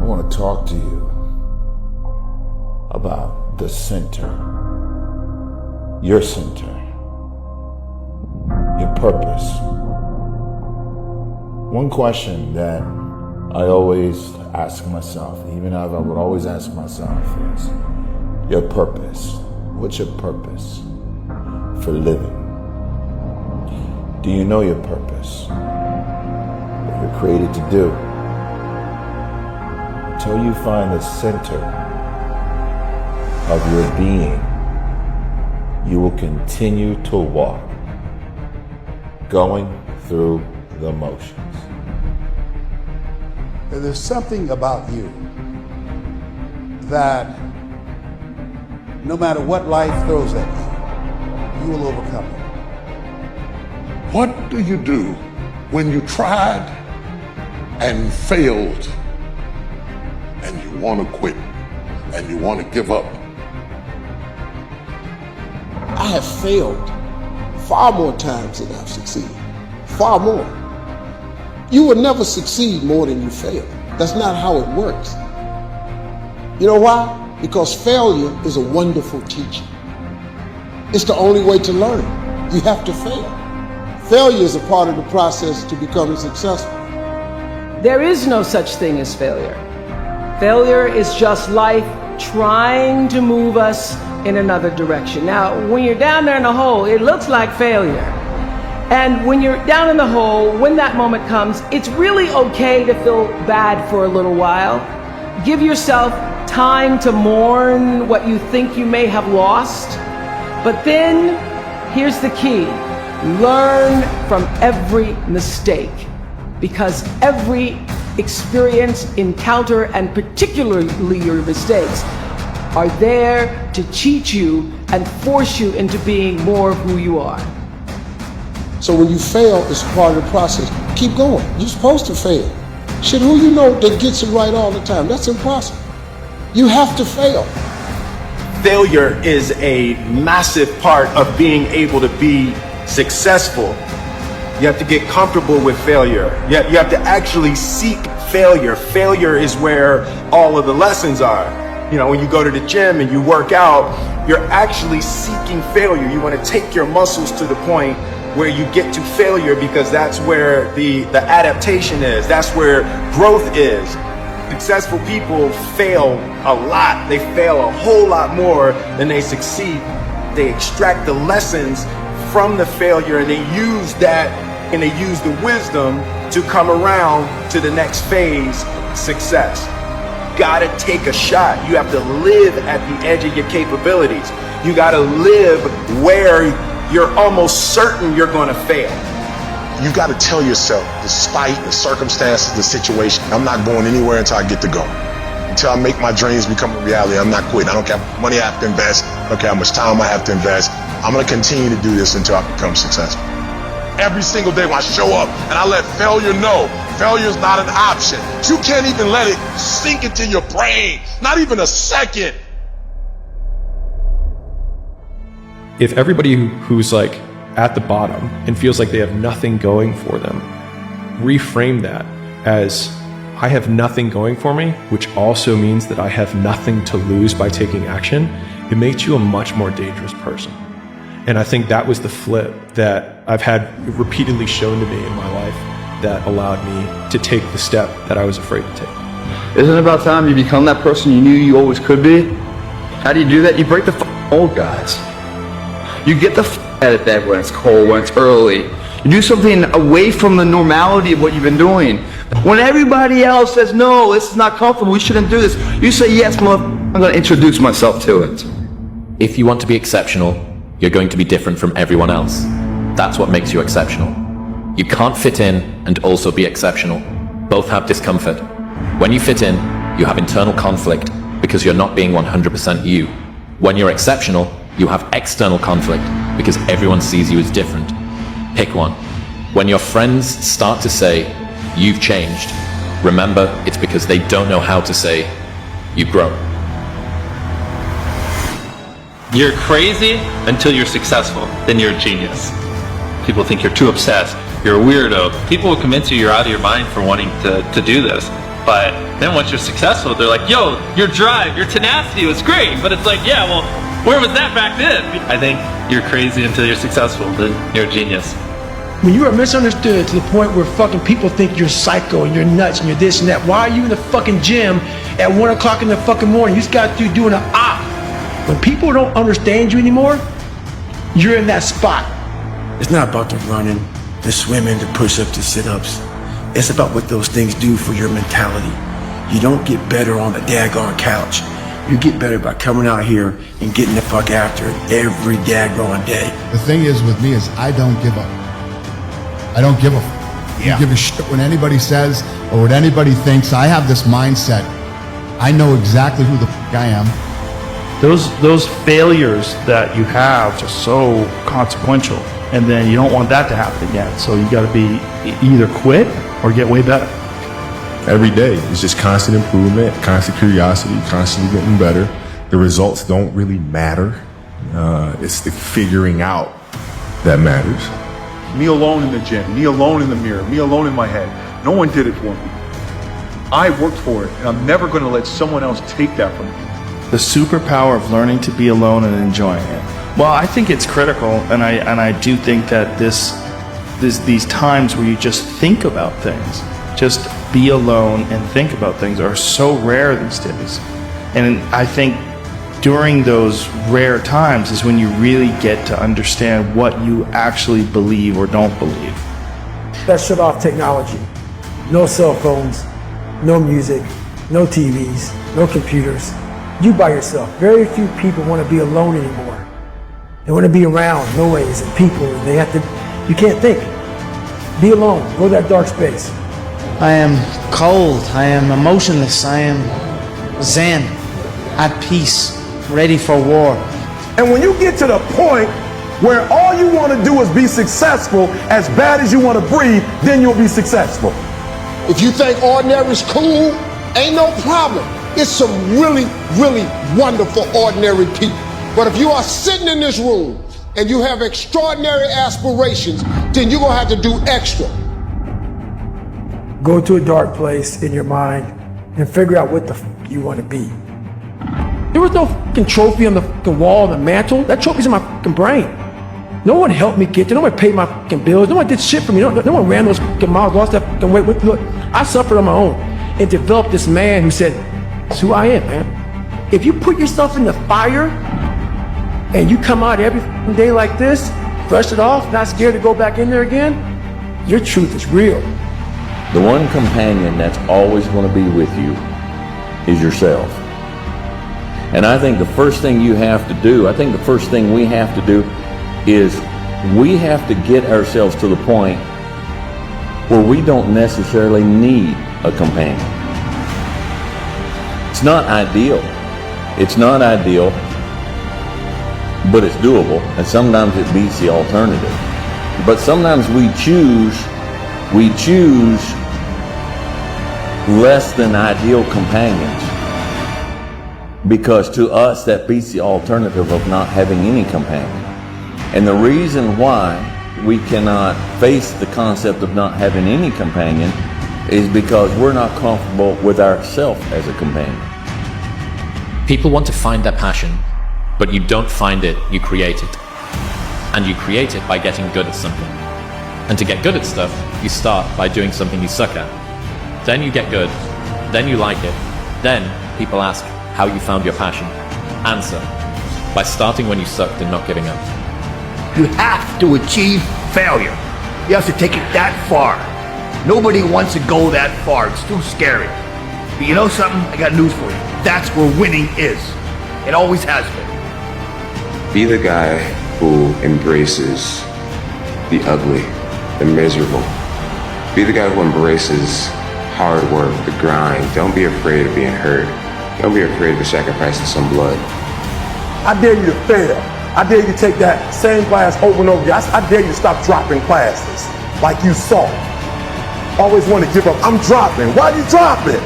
want to talk to you about the center, your center, your purpose. One question that I always ask myself, even I would always ask myself, is your purpose. What's your purpose for living? Do you know your purpose? What you're created to do? Until you find the center of your being, you will continue to walk, going through the motions. There's something about you that no matter what life throws at you, you will overcome it. What do you do when you tried and failed and you want to quit and you want to give up? I have failed far more times than I've succeeded. Far more. You will never succeed more than you fail. That's not how it works. You know why? Because failure is a wonderful teacher. It's the only way to learn. You have to fail. Failure is a part of the process to becoming successful. There is no such thing as failure. Failure is just life trying to move us in another direction. Now, when you're down there in the hole, it looks like failure. And when you're down in the hole, when that moment comes, it's really okay to feel bad for a little while. Give yourself time to mourn what you think you may have lost. But then, here's the key. Learn from every mistake, because every experience, encounter, and particularly your mistakes are there to teach you and force you into being more of who you are. So when you fail, it's part of the process. Keep going. You're supposed to fail. Shit, who you know that gets it right all the time? That's impossible. You have to fail. Failure is a massive part of being able to be successful. You have to get comfortable with failure. You have to actually seek failure. Failure is where all of the lessons are. You know, when you go to the gym and you work out, you're actually seeking failure. You want to take your muscles to the point where you get to failure, because that's where the adaptation is. That's where growth is. Successful people fail a lot. They fail a whole lot more than they succeed. They extract the lessons from the failure and they use that, and they use the wisdom to come around to the next phase, success. Gotta take a shot. You have to live at the edge of your capabilities. You gotta live where you're almost certain you're gonna fail. You got to tell yourself, despite the circumstances, the situation, I'm not going anywhere until I get to go. Until I make my dreams become a reality, I'm not quitting. I don't care how much money I have to invest. I don't care how much time I have to invest. I'm going to continue to do this until I become successful. Every single day when I show up and I let failure know, failure is not an option. You can't even let it sink into your brain, not even a second. If everybody who's like at the bottom and feels like they have nothing going for them, reframe that as, I have nothing going for me, which also means that I have nothing to lose by taking action, it makes you a much more dangerous person. And I think that was the flip that I've had repeatedly shown to me in my life that allowed me to take the step that I was afraid to take. Isn't it about time you become that person you knew you always could be? How do you do that? You break the old guys. You get the out of bed when it's cold, when it's early. You do something away from the normality of what you've been doing. When everybody else says, no, this is not comfortable, we shouldn't do this, you say, yes, I'm going to introduce myself to it. If you want to be exceptional, you're going to be different from everyone else. That's what makes you exceptional. You can't fit in and also be exceptional. Both have discomfort. When you fit in, you have internal conflict because you're not being 100% you. When you're exceptional, you have external conflict because everyone sees you as different. Pick one. When your friends start to say, you've changed, remember it's because they don't know how to say, you've grown. You're crazy until you're successful, then you're a genius. People think you're too obsessed, you're a weirdo. People will convince you you're out of your mind for wanting to do this. But then once you're successful, they're like, yo, your drive, your tenacity was great. But it's like, yeah, well, where was that back then? I think you're crazy until you're successful, then you're a genius. When you are misunderstood to the point where fucking people think you're psycho and you're nuts and you're this and that, why are you in the fucking gym at 1 o'clock in the fucking morning? You just got through doing an op. When people don't understand you anymore, you're in that spot. It's not about the running, the swimming, the push-ups, the sit-ups. It's about what those things do for your mentality. You don't get better on the daggone couch. You get better by coming out here and getting the fuck after it every daggone day. The thing is with me is I don't give up. I don't give a f***. I don't give a shit what anybody says or what anybody thinks. I have this mindset. I know exactly who the f*** I am. Those failures that you have are so consequential, and then you don't want that to happen again. So you got to be either quit or get way better. Every day it's just constant improvement, constant curiosity, constantly getting better. The results don't really matter. It's the figuring out that matters. Me alone in the gym, me alone in the mirror, me alone in my head. No one did it for me. I worked for it, and I'm never going to let someone else take that from me. The superpower of learning to be alone and enjoying it. Well, I think it's critical, and I do think that these times where you just think about things, just be alone and think about things, are so rare these days. And I think during those rare times is when you really get to understand what you actually believe or don't believe. Let's shut off technology. No cell phones, no music, no TVs, no computers. You by yourself. Very few people want to be alone anymore. They want to be around noise and people. And they have to, you can't think. Be alone. Go to that dark space. I am cold. I am emotionless. I am zen, at peace, ready for war. And when you get to the point where all you want to do is be successful, as bad as you want to breathe, then you'll be successful. If you think ordinary is cool, ain't no problem. It's some really, really wonderful ordinary people. But if you are sitting in this room and you have extraordinary aspirations, then you're gonna have to do extra. Go to a dark place in your mind and figure out what the f you want to be. There was no fucking trophy on the fucking wall, on the mantle. That trophy's in my fucking brain. No one helped me get there. No one paid my fucking bills. No one did shit for me. No one ran those fucking miles, lost that fucking weight. Look, I suffered on my own and developed this man who said, "It's who I am, man." If you put yourself in the fire and you come out every day like this, brush it off, not scared to go back in there again, your truth is real. The one companion that's always going to be with you is yourself. And I think the first thing you have to do, I think the first thing we have to do is we have to get ourselves to the point where we don't necessarily need a companion. It's not ideal. It's not ideal, but it's doable. And sometimes it beats the alternative. But sometimes we choose less than ideal companions, because to us that beats the alternative of not having any companion. And the reason why we cannot face the concept of not having any companion is because we're not comfortable with ourselves as a companion. People want to find their passion, but you don't find it, you create it. And you create it by getting good at something. And to get good at stuff, you start by doing something you suck at. Then you get good, then you like it. Then people ask how you found your passion. Answer, by starting when you sucked and not giving up. You have to achieve failure. You have to take it that far. Nobody wants to go that far. It's too scary. But you know something? I got news for you. That's where winning is. It always has been. Be the guy who embraces the ugly, the miserable. Be the guy who embraces hard work, the grind. Don't be afraid of being hurt. Don't be afraid of sacrificing some blood. I dare you to fail. I dare you to take that same class over and over again. I dare you to stop dropping classes like you saw. Always want to give up. I'm dropping. Why are you dropping?